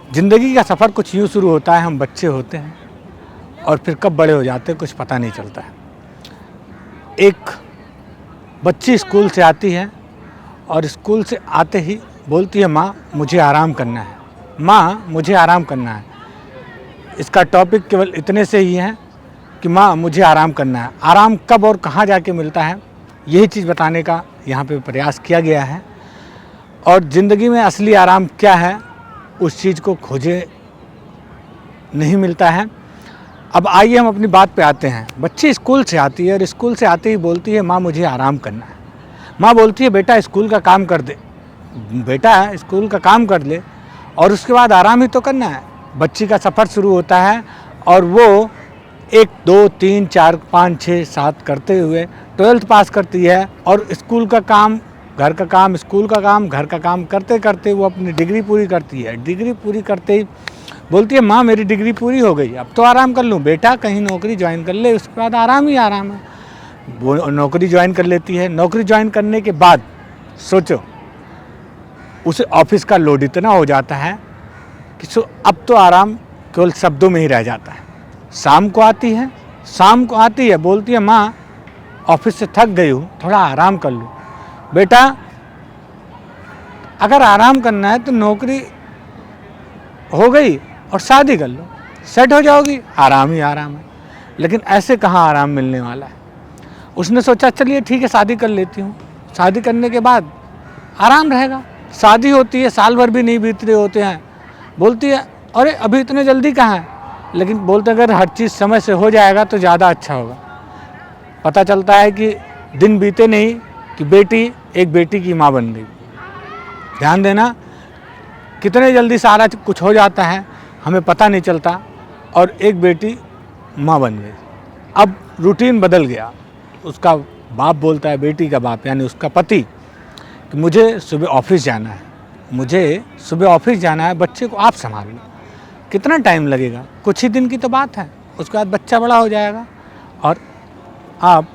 ज़िंदगी का सफ़र कुछ यूँ शुरू होता है, हम बच्चे होते हैं और फिर कब बड़े हो जाते हैं कुछ पता नहीं चलता है। एक बच्ची स्कूल से आती है और स्कूल से आते ही बोलती है, माँ मुझे आराम करना है, माँ मुझे आराम करना है। इसका टॉपिक केवल इतने से ही है कि माँ मुझे आराम करना है। आराम कब और कहाँ जाके मिलता है, यही चीज़ बताने का यहाँ पे प्रयास किया गया है। और ज़िंदगी में असली आराम क्या है, उस चीज़ को खोजे नहीं मिलता है। अब आइए हम अपनी बात पे आते हैं। बच्ची स्कूल से आती है और स्कूल से आते ही बोलती है, माँ मुझे आराम करना है। माँ बोलती है, बेटा स्कूल का काम कर दे, बेटा स्कूल का काम कर ले और उसके बाद आराम ही तो करना है। बच्ची का सफ़र शुरू होता है और वो 1 2 3 4 5 6 7 करते हुए 12th पास करती है और स्कूल का काम, घर का काम, स्कूल का काम, घर का काम करते करते वो अपनी डिग्री पूरी करती है। डिग्री पूरी करते ही बोलती है, माँ मेरी डिग्री पूरी हो गई, अब तो आराम कर लूँ। बेटा कहीं नौकरी ज्वाइन कर ले, उसके बाद आराम ही आराम है। वो नौकरी ज्वाइन कर लेती है। नौकरी ज्वाइन करने के बाद सोचो, उसे ऑफिस का लोड इतना हो जाता है कि अब तो आराम केवल शब्दों में ही रह जाता है। शाम को आती है बोलती है, माँ ऑफिस से थक गई हूँ, थोड़ा आराम कर लूँ। बेटा अगर आराम करना है तो नौकरी हो गई और शादी कर लो, सेट हो जाओगी, आराम ही आराम है। लेकिन ऐसे कहाँ आराम मिलने वाला है। उसने सोचा चलिए ठीक है शादी कर लेती हूँ, शादी करने के बाद आराम रहेगा। शादी होती है, साल भर भी नहीं बीत रहे होते हैं। बोलती है, अरे अभी इतने जल्दी कहाँ है, लेकिन बोलते अगर हर चीज़ समय से हो जाएगा तो ज़्यादा अच्छा होगा। पता चलता है कि दिन बीते नहीं कि एक बेटी की माँ बन गई। ध्यान देना, कितने जल्दी सारा कुछ हो जाता है, हमें पता नहीं चलता, और एक बेटी माँ बन गई। अब रूटीन बदल गया। उसका बाप बोलता है, बेटी का बाप यानी उसका पति, कि मुझे सुबह ऑफिस जाना है, बच्चे को आप संभाल लो। कितना टाइम लगेगा, कुछ ही दिन की तो बात है, उसके बाद बच्चा बड़ा हो जाएगा और आप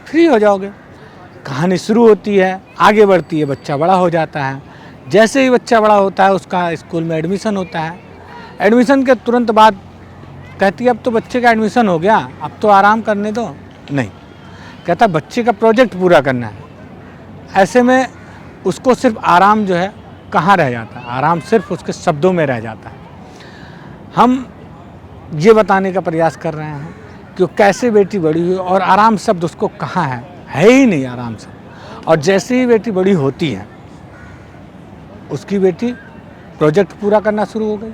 फ्री हो जाओगे। कहानी शुरू होती है, आगे बढ़ती है, बच्चा बड़ा हो जाता है। जैसे ही बच्चा बड़ा होता है उसका स्कूल में एडमिशन होता है। एडमिशन के तुरंत बाद कहती है, अब तो बच्चे का एडमिशन हो गया, अब तो आराम करने दो। नहीं, कहता बच्चे का प्रोजेक्ट पूरा करना है। ऐसे में उसको सिर्फ आराम जो है कहाँ रह जाता है, आराम सिर्फ उसके शब्दों में रह जाता है। हम ये बताने का प्रयास कर रहे हैं कि कैसे बेटी बड़ी हुई और आराम शब्द उसको कहाँ है ही नहीं आराम शब्द। और जैसे ही बेटी बड़ी होती है, उसकी बेटी प्रोजेक्ट पूरा करना शुरू हो गई।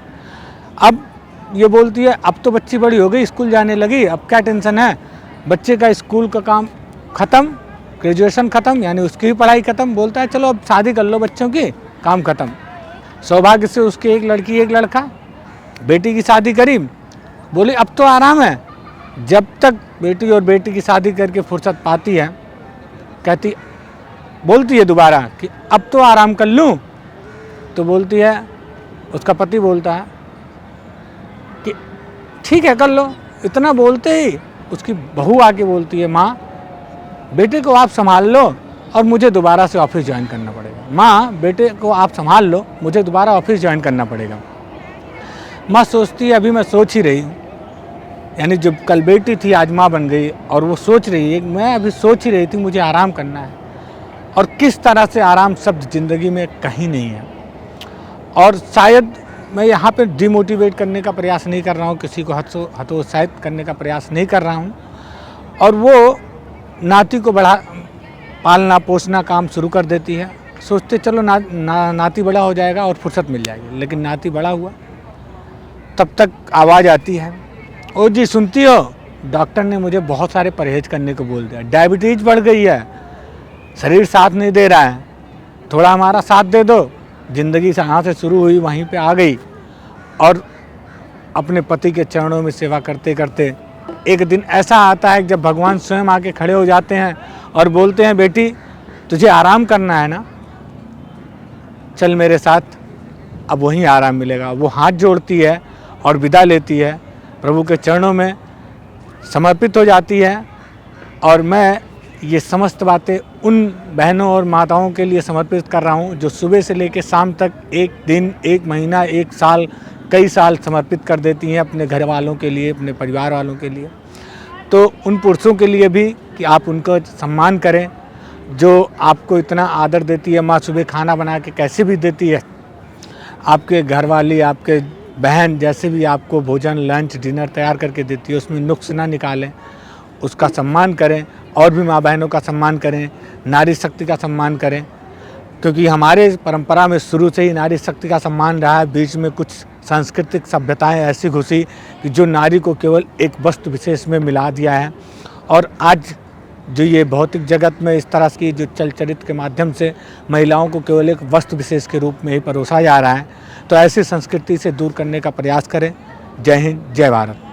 अब ये बोलती है, अब तो बच्ची बड़ी हो गई, स्कूल जाने लगी, अब क्या टेंशन है, बच्चे का स्कूल का काम ख़त्म, ग्रेजुएशन ख़त्म, यानी उसकी भी पढ़ाई ख़त्म। बोलता है चलो अब शादी कर लो बच्चों की, काम ख़त्म। सौभाग्य से उसकी एक लड़की एक लड़का, बेटी की शादी करी, बोली अब तो आराम है। जब तक बेटी की शादी करके फुर्सत पाती है, बोलती है दोबारा कि अब तो आराम कर लूँ, तो बोलती है, उसका पति बोलता है कि ठीक है कर लो। इतना बोलते ही उसकी बहू आके बोलती है, माँ बेटे को आप संभाल लो और मुझे दोबारा से ऑफिस ज्वाइन करना पड़ेगा। माँ बेटे को आप संभाल लो, मुझे दोबारा ऑफिस ज्वाइन करना पड़ेगा। माँ सोचती है, अभी मैं सोच ही रही हूँ, यानी जब कल बेटी थी आज माँ बन गई, और वो सोच रही है, मैं अभी सोच ही रही थी मुझे आराम करना है। और किस तरह से आराम शब्द ज़िंदगी में कहीं नहीं है। और शायद मैं यहाँ पे डिमोटिवेट करने का प्रयास नहीं कर रहा हूँ, किसी को हतोत्साहित करने का प्रयास नहीं कर रहा हूँ। और वो नाती को पालना पोसना काम शुरू कर देती है। सोचते चलो नाती बड़ा हो जाएगा और फुर्सत मिल जाएगी। लेकिन नाती बड़ा हुआ, तब तक आवाज़ आती है, ओ जी सुनती हो, डॉक्टर ने मुझे बहुत सारे परहेज करने को बोल दिया, डायबिटीज़ बढ़ गई है, शरीर साथ नहीं दे रहा है, थोड़ा हमारा साथ दे दो। ज़िंदगी जहाँ से शुरू हुई वहीं पे आ गई। और अपने पति के चरणों में सेवा करते करते एक दिन ऐसा आता है जब भगवान स्वयं आके खड़े हो जाते हैं और बोलते हैं, बेटी तुझे आराम करना है ना, चल मेरे साथ, अब वहीं आराम मिलेगा। वो हाथ जोड़ती है और विदा लेती है, प्रभु के चरणों में समर्पित हो जाती है। और मैं ये समस्त बातें उन बहनों और माताओं के लिए समर्पित कर रहा हूँ जो सुबह से लेकर शाम तक एक दिन, एक महीना, एक साल, कई साल समर्पित कर देती हैं अपने घर वालों के लिए, अपने परिवार वालों के लिए। तो उन पुरुषों के लिए भी कि आप उनको सम्मान करें जो आपको इतना आदर देती है। माँ सुबह खाना बना के कैसे भी देती है, आपके घरवाली, आपके बहन जैसे भी आपको भोजन, लंच, डिनर तैयार करके देती है, उसमें नुक्स ना निकालें, उसका सम्मान करें और भी माँ बहनों का सम्मान करें, नारी शक्ति का सम्मान करें, क्योंकि हमारे परंपरा में शुरू से ही नारी शक्ति का सम्मान रहा है। बीच में कुछ सांस्कृतिक सभ्यताएं ऐसी घुसी कि जो नारी को केवल एक वस्तु विशेष में मिला दिया है, और आज जो ये भौतिक जगत में इस तरह की जो चल चरित्र के माध्यम से महिलाओं को केवल एक वस्तु विशेष के रूप में ही परोसा जा रहा है, तो ऐसी संस्कृति से दूर करने का प्रयास करें। जय हिंद, जय भारत।